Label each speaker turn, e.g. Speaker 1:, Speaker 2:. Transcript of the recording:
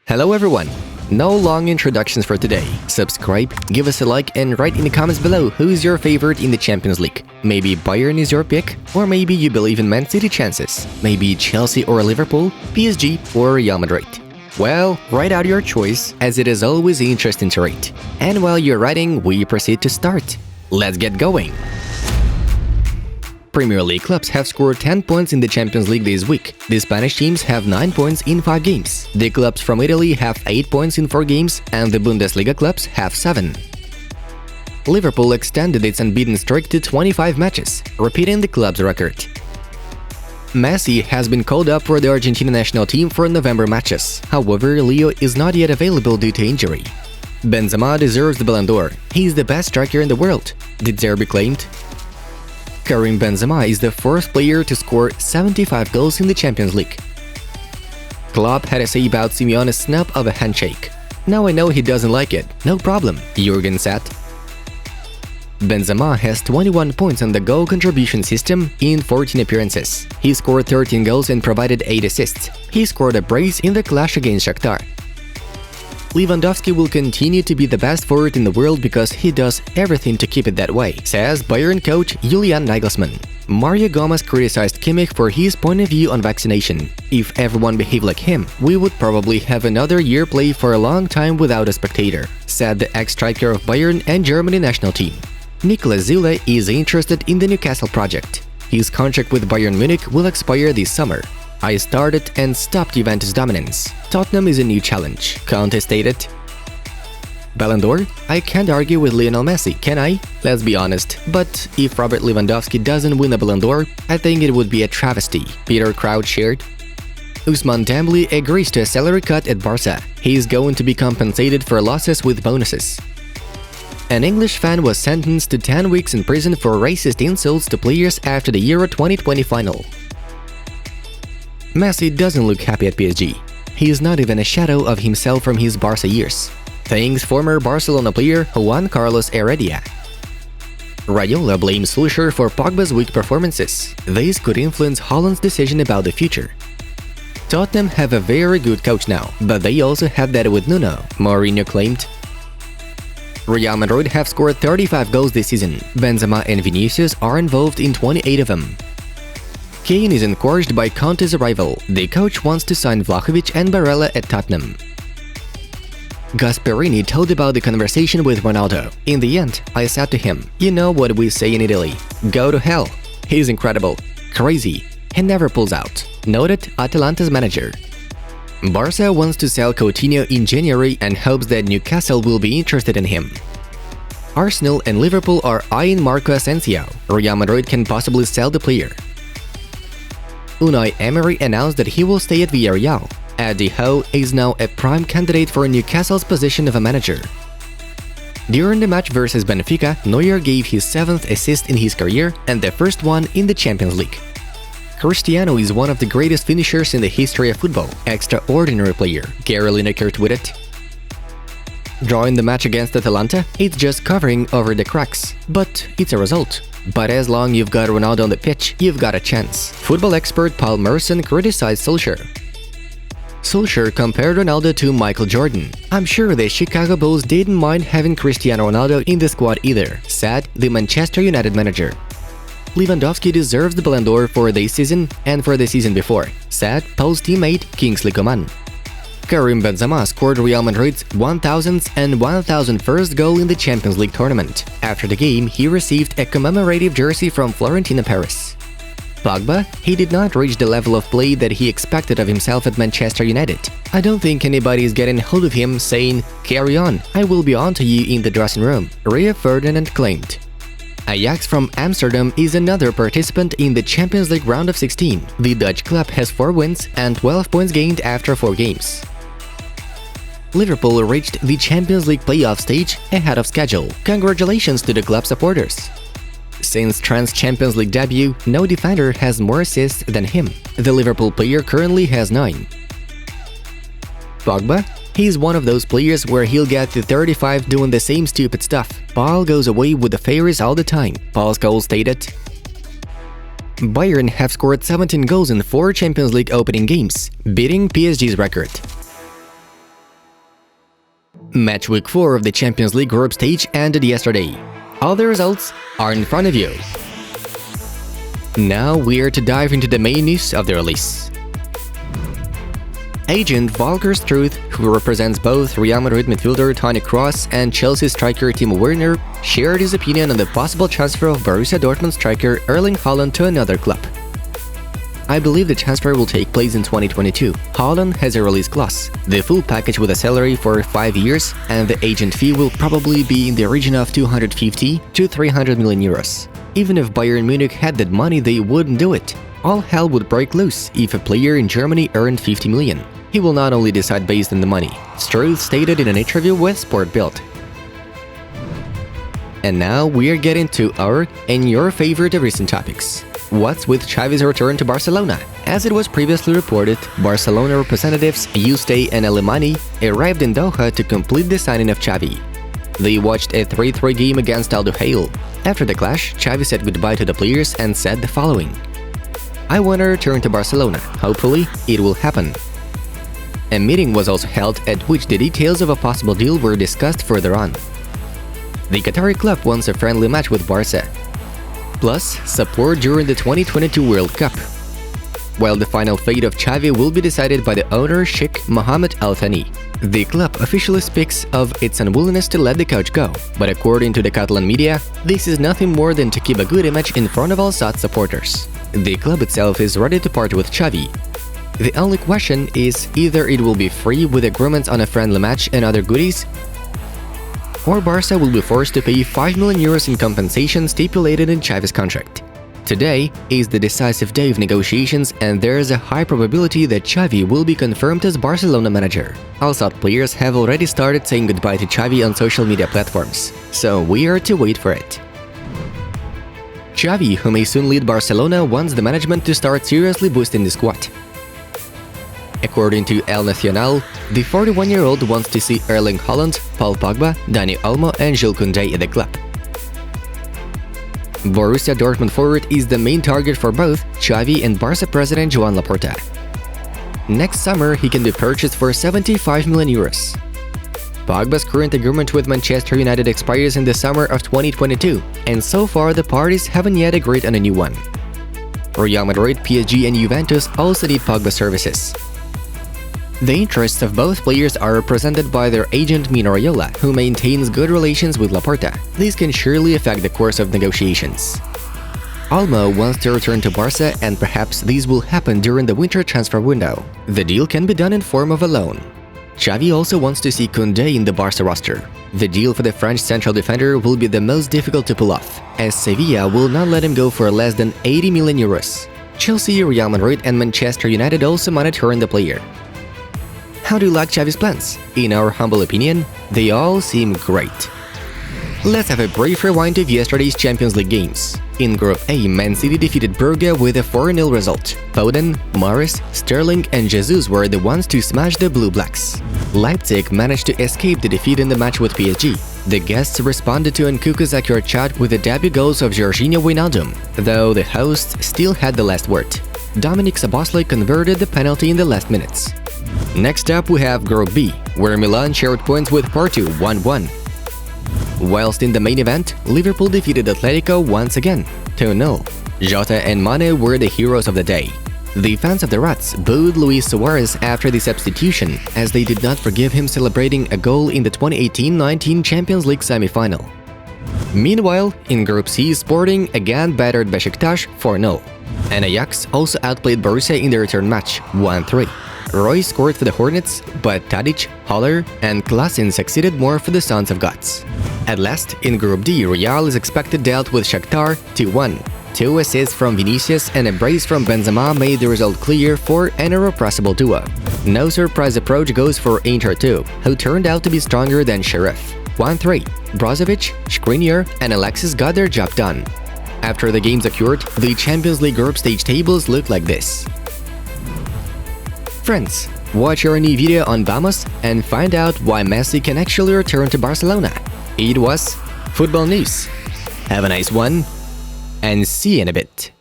Speaker 1: Hello everyone! No long introductions for today. Subscribe, give us a like and write in the comments below who's your favorite in the Champions League. Maybe Bayern is your pick, or maybe you believe in Man City chances. Maybe Chelsea or Liverpool, PSG or Real Madrid. Well, write out your choice, as it is always interesting to rate. And while you're writing, we proceed to start. Let's get going! Premier League clubs have scored 10 points in the Champions League this week. The Spanish teams have 9 points in 5 games. The clubs from Italy have 8 points in 4 games, and the Bundesliga clubs have 7. Liverpool extended its unbeaten streak to 25 matches, repeating the club's record. Messi has been called up for the Argentina national team for November matches. However, Leo is not yet available due to injury. Benzema deserves the Ballon d'Or. He's the best striker in the world, the Derby claimed. Karim Benzema is the first player to score 75 goals in the Champions League. Klopp had a say about Simeone's snap of a handshake. Now I know he doesn't like it. No problem, Jurgen said. Benzema has 21 points on the goal contribution system in 14 appearances. He scored 13 goals and provided 8 assists. He scored a brace in the clash against Shakhtar. Lewandowski will continue to be the best forward in the world because he does everything to keep it that way, says Bayern coach Julian Nagelsmann. Mario Gomez criticized Kimmich for his point of view on vaccination. If everyone behaved like him, we would probably have another year play for a long time without a spectator, said the ex-striker of Bayern and Germany national team. Niklas Süle is interested in the Newcastle project. His contract with Bayern Munich will expire this summer. I started and stopped Juventus dominance. Tottenham is a new challenge, Kounde stated. Ballon d'Or? I can't argue with Lionel Messi, can I? Let's be honest, but if Robert Lewandowski doesn't win a Ballon d'Or, I think it would be a travesty, Peter Crouch shared. Ousmane Dembélé agrees to a salary cut at Barça. He is going to be compensated for losses with bonuses. An English fan was sentenced to 10 weeks in prison for racist insults to players after the Euro 2020 final. Messi doesn't look happy at PSG. He is not even a shadow of himself from his Barça years, thanks former Barcelona player Juan Carlos Heredia. Raiola blames Solskjaer for Pogba's weak performances. This could influence Haaland's decision about the future. Tottenham have a very good coach now, but they also had that with Nuno, Mourinho claimed. Real Madrid have scored 35 goals this season. Benzema and Vinicius are involved in 28 of them. Kane is encouraged by Conte's arrival. The coach wants to sign Vlahovic and Barella at Tottenham. Gasperini told about the conversation with Ronaldo. In the end, I said to him, you know what we say in Italy, go to hell. He's incredible, crazy, he never pulls out, noted Atalanta's manager. Barça wants to sell Coutinho in January and hopes that Newcastle will be interested in him. Arsenal and Liverpool are eyeing Marco Asensio. Real Madrid can possibly sell the player. Unai Emery announced that he will stay at Villarreal. Eddie Howe is now a prime candidate for Newcastle's position of a manager. During the match versus Benfica, Neuer gave his 7th assist in his career and the first one in the Champions League. Cristiano is one of the greatest finishers in the history of football. Extraordinary player, Gary Lineker tweeted. Drawing the match against Atalanta, it's just covering over the cracks, but it's a result. But as long you've got Ronaldo on the pitch, you've got a chance. Football expert Paul Merson criticized Solskjaer. Solskjaer compared Ronaldo to Michael Jordan. I'm sure the Chicago Bulls didn't mind having Cristiano Ronaldo in the squad either, said the Manchester United manager. Lewandowski deserves the Ballon d'Or for this season and for the season before, said Paul's teammate Kingsley Coman. Karim Benzema scored Real Madrid's 1000th and 1001st goal in the Champions League tournament. After the game, he received a commemorative jersey from Florentina Paris. Pogba? He did not reach the level of play that he expected of himself at Manchester United. I don't think anybody is getting hold of him saying, carry on, I will be on to you in the dressing room, Rio Ferdinand claimed. Ajax from Amsterdam is another participant in the Champions League round of 16. The Dutch club has 4 wins and 12 points gained after 4 games. Liverpool reached the Champions League playoff stage ahead of schedule. Congratulations to the club supporters. Since Trent's Champions League debut, no defender has more assists than him. The Liverpool player currently has 9. Pogba? He's one of those players where he'll get to 35 doing the same stupid stuff. Paul goes away with the favors all the time, Paul's goal stated. Bayern have scored 17 goals in 4 Champions League opening games, beating PSG's record. Match week 4 of the Champions League group stage ended yesterday. All the results are in front of you. Now we're to dive into the main news of the release. Agent Volker Struth, who represents both Real Madrid midfielder Toni Kroos and Chelsea striker Timo Werner, shared his opinion on the possible transfer of Borussia Dortmund striker Erling Haaland to another club. I believe the transfer will take place in 2022. Haaland has a release clause, the full package with a salary for 5 years, and the agent fee will probably be in the region of 250 to 300 million euros. Even if Bayern Munich had that money, they wouldn't do it. All hell would break loose if a player in Germany earned 50 million. He will not only decide based on the money, Struth stated in an interview with Sport.es. And now we're getting to our and your favorite recent topics. What's with Xavi's return to Barcelona? As it was previously reported, Barcelona representatives Yuste and Alemany arrived in Doha to complete the signing of Xavi. They watched a 3-3 game against Al Duhail. After the clash, Xavi said goodbye to the players and said the following: "I want to return to Barcelona. Hopefully, it will happen." A meeting was also held at which the details of a possible deal were discussed further on. The Qatari club wants a friendly match with Barça, plus support during the 2022 World Cup. While the final fate of Xavi will be decided by the owner Sheikh Mohammed Al Thani. The club officially speaks of its unwillingness to let the coach go, but according to the Catalan media, this is nothing more than to keep a good image in front of Al Sadd supporters. The club itself is ready to part with Xavi. The only question is either it will be free with agreements on a friendly match and other goodies, or Barça will be forced to pay 5 million euros in compensation stipulated in Xavi's contract. Today is the decisive day of negotiations, and there is a high probability that Xavi will be confirmed as Barcelona manager. Al Sadd players have already started saying goodbye to Xavi on social media platforms, so we are to wait for it. Xavi, who may soon lead Barcelona, wants the management to start seriously boosting the squad. According to El Nacional, the 41-year-old wants to see Erling Haaland, Paul Pogba, Dani, Olmo and Jules Kounde at the club. Borussia Dortmund forward is the main target for both Xavi and Barça president Joan Laporta. Next summer, he can be purchased for 75 million euros. Pogba's current agreement with Manchester United expires in the summer of 2022, and so far the parties haven't yet agreed on a new one. Real Madrid, PSG and Juventus also need Pogba's services. The interests of both players are represented by their agent Mino Raiola, who maintains good relations with Laporta. This can surely affect the course of negotiations. Olmo wants to return to Barça, and perhaps this will happen during the winter transfer window. The deal can be done in form of a loan. Xavi also wants to see Kounde in the Barça roster. The deal for the French central defender will be the most difficult to pull off, as Sevilla will not let him go for less than 80 million euros. Chelsea, Real Madrid and Manchester United also monitoring the player. How do you like Xavi's plans? In our humble opinion, they all seem great. Let's have a brief rewind of yesterday's Champions League games. In Group A, Man City defeated Brugge with a 4-0 result. Foden, Morris, Sterling and Jesus were the ones to smash the Blue Blacks. Leipzig managed to escape the defeat in the match with PSG. The guests responded to Nkunku's accurate shot with the debut goals of Jorginho Wijnaldum, though the hosts still had the last word. Dominic Szoboszlai converted the penalty in the last minutes. Next up, we have Group B, where Milan shared points with Porto 1-1. Whilst in the main event, Liverpool defeated Atletico once again 2-0. Jota and Mane were the heroes of the day. The fans of the Rats booed Luis Suarez after the substitution, as they did not forgive him celebrating a goal in the 2018-19 Champions League semi-final. Meanwhile, in Group C, Sporting again battered Besiktas 4-0. And Ajax also outplayed Borussia in the return match 1-3. Roy scored for the Hornets, but Tadic, Haller and Klassen succeeded more for the Sons of Gods. At last, in Group D, Real is expected dealt with Shakhtar 2-1. 2 assists from Vinicius and a brace from Benzema made the result clear for an irrepressible duo. No surprise approach goes for Inter too, who turned out to be stronger than Sheriff. 1-3. Brozovic, Skriniar and Alexis got their job done. After the games occurred, the Champions League group stage tables look like this. Friends, watch our new video on Vamos and find out why Messi can actually return to Barcelona. It was Football News. Have a nice one, and see you in a bit.